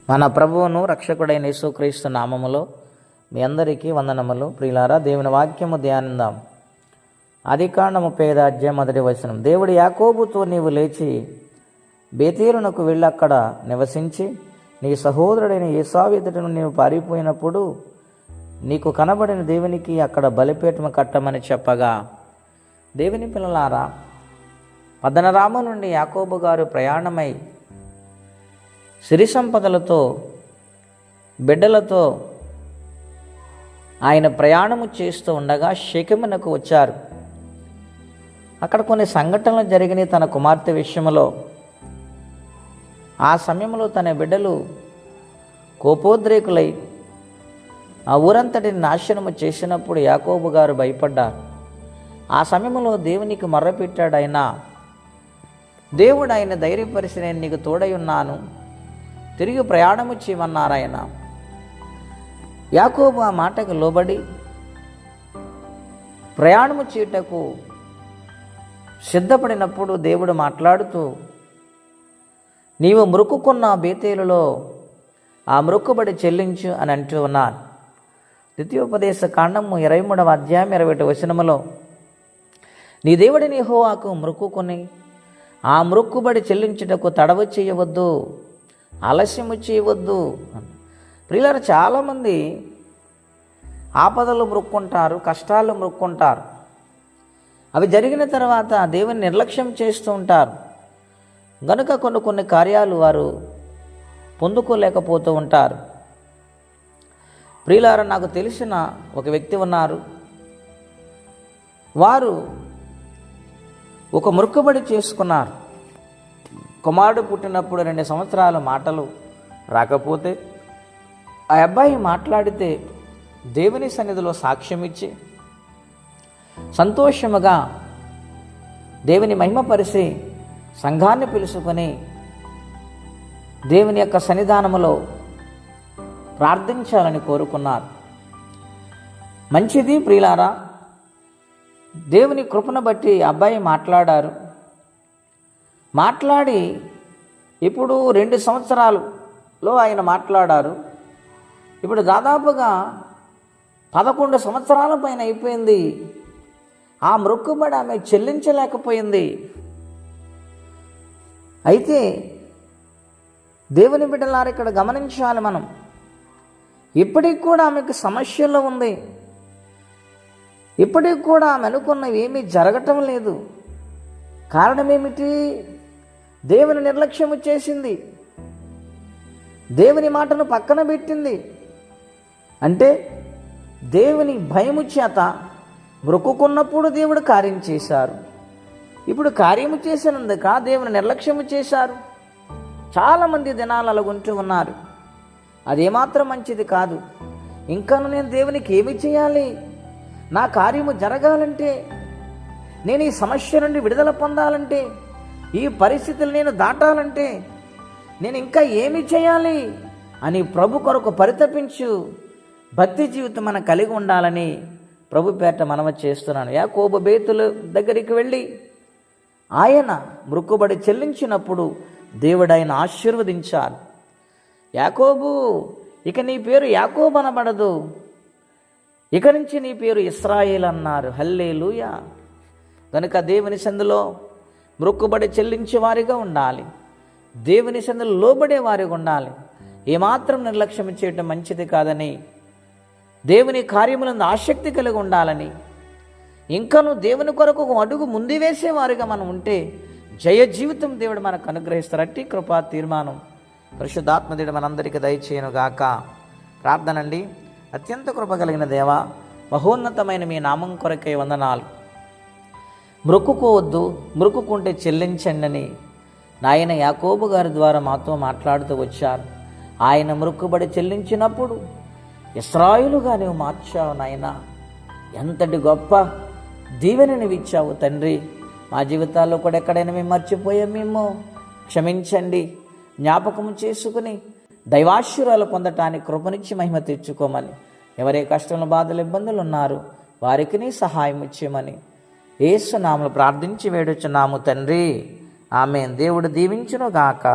మన ప్రభువును రక్షకుడైన యేసుక్రీస్తు నామములో మీ అందరికీ వందనములు. ప్రియులారా, దేవుని వాక్యము ధ్యానిద్దాం. ఆదికాండము 35 అధ్యాయం 1వ వచనం. దేవుడు యాకోబుతో, నీవు లేచి బేతేలునకు వెళ్ళి అక్కడ నివసించి నీ సహోదరుడైన ఏసావు ఎదుటను నీవు పారిపోయినప్పుడు నీకు కనబడిన దేవునికి అక్కడ బలిపీఠము కట్టమని చెప్పగా, దేవుని పిల్లలారా, పద్దనరాము నుండి యాకోబు గారు ప్రయాణమై సిరి సంపదలతో బిడ్డలతో ఆయన ప్రయాణము చేస్తూ ఉండగా షెకెమునకు వచ్చారు. అక్కడ కొన్ని సంఘటనలు జరిగినాయి తన కుమార్తె విషయంలో. ఆ సమయంలో తన బిడ్డలు కోపోద్రేకులై ఆ ఊరంతటిని నాశనము చేసినప్పుడు యాకోబు గారు భయపడ్డారు. ఆ సమయంలో దేవునికి మొర్రపెట్టాడు. దేవుడు ఆయన ధైర్యపరిచి, నేను నీకు తోడై ఉన్నాను, తిరిగి ప్రయాణము చేయమన్నారు ఆయన. యాకోబు ఆ మాటకు లోబడి ప్రయాణము చేయుటకు సిద్ధపడినప్పుడు దేవుడు మాట్లాడుతూ, నీవు మ్రొక్కుకున్న బేతేలులో ఆ మ్రొక్కుబడి చెల్లించు అని అంటూ ఉన్నాను. ద్వితీయోపదేశ కాండము 23వ అధ్యాయం 21వ వచనములో, నీ దేవుడిని యెహోవాకు మ్రొక్కుకొని ఆ మ్రొక్కుబడి చెల్లించుటకు తడవ చేయవద్దు, ఆలస్యము చేయవద్దు. ప్రియులారా, చాలామంది ఆపదలు మ్రొక్కుంటారు, కష్టాలు మ్రొక్కుంటారు. అవి జరిగిన తర్వాత దేవుని నిర్లక్ష్యం చేస్తూ ఉంటారు. గనుక కొన్ని కార్యాలు వారు పొందుకోలేకపోతూ ఉంటారు. ప్రియులారా, నాకు తెలిసిన ఒక వ్యక్తి ఉన్నారు. వారు ఒక మొక్కుబడి చేసుకున్నారు. కుమారుడు పుట్టినప్పుడు 2 సంవత్సరాల మాటలు రాకపోతే ఆ అబ్బాయి మాట్లాడితే దేవుని సన్నిధిలో సాక్ష్యం ఇచ్చి సంతోషముగా దేవుని మహిమపరిచి సంఘాన్ని పిలుచుకొని దేవుని యొక్క సన్నిధానములో ప్రార్థించాలని కోరుకున్నారు. మంచిది ప్రియులారా, దేవుని కృపను బట్టి అబ్బాయి మాట్లాడారు. మాట్లాడి ఇప్పుడు 2 సంవత్సరాలలో ఆయన మాట్లాడారు. ఇప్పుడు దాదాపుగా 11 సంవత్సరాల పైన అయిపోయింది. ఆ మొక్కుబడి ఆమె చెల్లించలేకపోయింది. అయితే దేవుని బిడ్డలారా, ఇక్కడ గమనించాలి మనం. ఇప్పటికి కూడా ఆమెకు సమస్యల్లో ఉంది. ఇప్పటికి కూడా ఆమె అనుకున్నవి ఏమీ జరగటం లేదు. కారణం ఏమిటి? దేవుని నిర్లక్ష్యము చేసింది, దేవుని మాటను పక్కన పెట్టింది. అంటే దేవుని భయము చేత మొక్కుకున్నప్పుడు దేవుడు కార్యం చేశారు. ఇప్పుడు కార్యము చేసినందుక దేవుని నిర్లక్ష్యము చేశారు. చాలామంది దినాలు అలాగుంటూ ఉన్నారు. అదేమాత్రం మంచిది కాదు. ఇంకను నేను దేవునికి ఏమి చేయాలి? నా కార్యము జరగాలంటే, నేను ఈ సమస్య నుండి విడుదల పొందాలంటే, ఈ పరిస్థితులు నేను దాటాలంటే నేను ఇంకా ఏమి చేయాలి అని ప్రభు కొరకు పరితపించు భక్తి జీవితం మనం కలిగి ఉండాలని ప్రభు పేట మనవి చేస్తున్నాను. యాకోబు బేతులు దగ్గరికి వెళ్ళి ఆయన మొక్కుబడి చెల్లించినప్పుడు దేవుడు ఆయన ఆశీర్వదించారు. యాకోబు, ఇక నీ పేరు యాకోబు అనబడదు, ఇక నుంచి నీ పేరు ఇశ్రాయేలు అన్నారు. హల్లెలూయా. కనుక దేవుని సందులో మొక్కుబడి చెల్లించే వారిగా ఉండాలి. దేవుని సందులో లోబడే వారిగా ఉండాలి. ఏమాత్రం నిర్లక్ష్యం చేయటం మంచిది కాదని, దేవుని కార్యములందు ఆసక్తి కలిగి ఉండాలని, ఇంకను దేవుని కొరకు ఒక అడుగు ముందు వేసేవారిగా మనం ఉంటే జయ జీవితం దేవుడు మనకు అనుగ్రహిస్తారు. అట్టి కృపా తీర్మానం పరిశుద్ధాత్మదేవుడు మనందరికీ దయచేయను గాక. ప్రార్థనండి. అత్యంత కృప కలిగిన దేవా, మహోన్నతమైన మీ నామం కొరకై వందనాలు. మొక్కుకోవద్దు, మొక్కుకుంటే చెల్లించండి అని నాయన యాకోబు గారి ద్వారా మాతో మాట్లాడుతూ వచ్చారు. ఆయన మొక్కుబడి చెల్లించినప్పుడు ఇశ్రాయేలుగా నీవు మార్చావు నాయన. ఎంతటి గొప్ప దీవెనని ఇచ్చావు తండ్రి. మా జీవితాల్లో కూడా ఎక్కడైనా మేము మర్చిపోయామేమో క్షమించండి. జ్ఞాపకం చేసుకుని దైవాశీర్వాదాలు పొందటానికి కృపనిచ్చి మహిమ తెచ్చుకోమని, ఎవరే కష్టంలో బాధలు ఇబ్బందులు ఉన్నారో వారికి నీ సహాయం ఇచ్చేయమని యేసు నామములో ప్రార్థించి వేడుచున్నాము తండ్రి. ఆమేన్. దేవుడు దీవించును గాక.